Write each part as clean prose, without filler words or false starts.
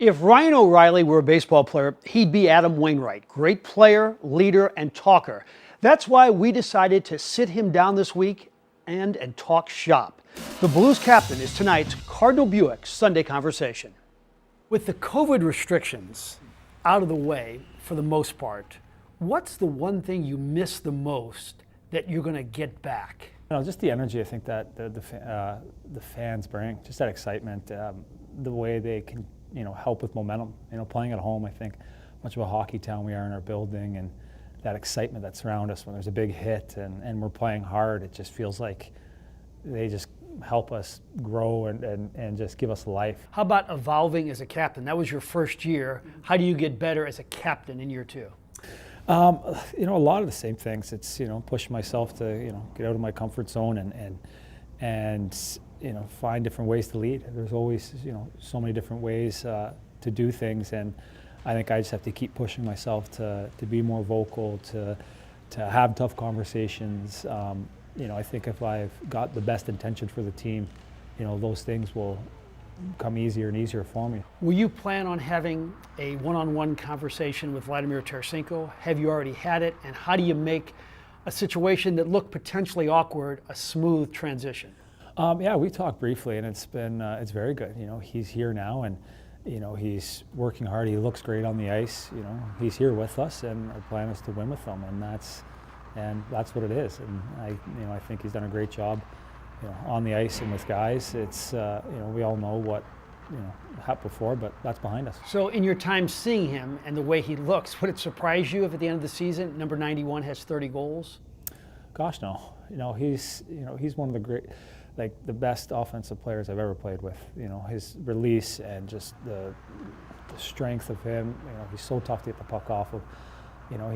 If Ryan O'Reilly were a baseball player, he'd be Adam Wainwright. Great player, leader, and talker. That's why we decided to sit him down this week and talk shop. The Blues captain is tonight's Cardinal Buick Sunday Conversation. With the COVID restrictions out of the way for the most part, what's the one thing you miss the most that you're going to get back? Just the energy I think that the fans bring, just that excitement, the way they can help with momentum. Playing at home, I think much of a hockey town we are in our building, and that excitement that surrounds us when there's a big hit and we're playing hard, it just feels like they just help us grow and just give us life. How about evolving as a captain? That was your first year. How do you get better as a captain in year two? A lot of the same things. It's pushing myself to get out of my comfort zone and find different ways to lead. There's always so many different ways to do things, and I think I just have to keep pushing myself to be more vocal, to have tough conversations. I think if I've got the best intention for the team, those things will come easier and easier for me. Will you plan on having a one-on-one conversation with Vladimir Tarasenko? Have you already had it? And how do you make a situation that looked potentially awkward a smooth transition? Yeah, we talked briefly, and it's very good. He's here now, and he's working hard. He looks great on the ice. He's here with us, and our plan is to win with him, and that's what it is. And I think he's done a great job, on the ice and with guys. It's we all know what happened before, but that's behind us. So in your time seeing him and the way he looks, would it surprise you if at the end of the season, number 91 has 30 goals? Gosh, no. He's one of the great, the best offensive players I've ever played with. His release and just the strength of him. He's so tough to get the puck off of.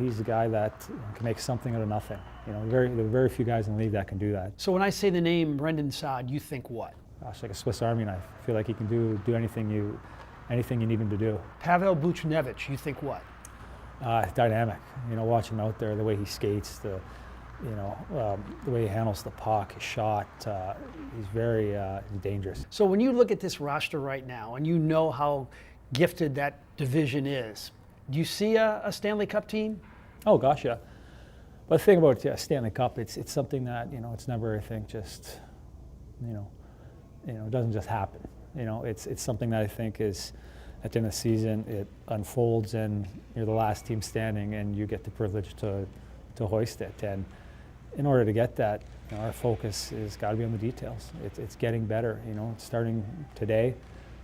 He's the guy that can make something out of nothing. There are very few guys in the league that can do that. So when I say the name Brayden Schenn, you think what? Gosh, like a Swiss Army knife. I feel like he can do anything you need him to do. Pavel Buchnevich, you think what? Dynamic. Watching him out there, the way he skates, the way he handles the puck, his shot. He's very dangerous. So when you look at this roster right now, and you know how gifted that division is, do you see a Stanley Cup team? Oh gosh, yeah. But the thing about Stanley Cup, it's something that it's never, I think, just it doesn't just happen. It's something that I think is at the end of the season it unfolds, and you're the last team standing, and you get the privilege to hoist it. And in order to get that, our focus has got to be on the details. It's getting better. It's starting today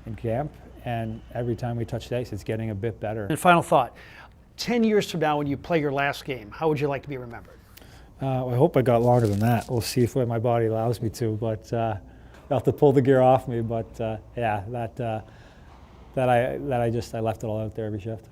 in camp. And every time we touch ice, it's getting a bit better. And final thought, 10 years from now when you play your last game, how would you like to be remembered? I hope I got longer than that. We'll see if my body allows me to, but I'll have to pull the gear off me. But yeah, I left it all out there every shift.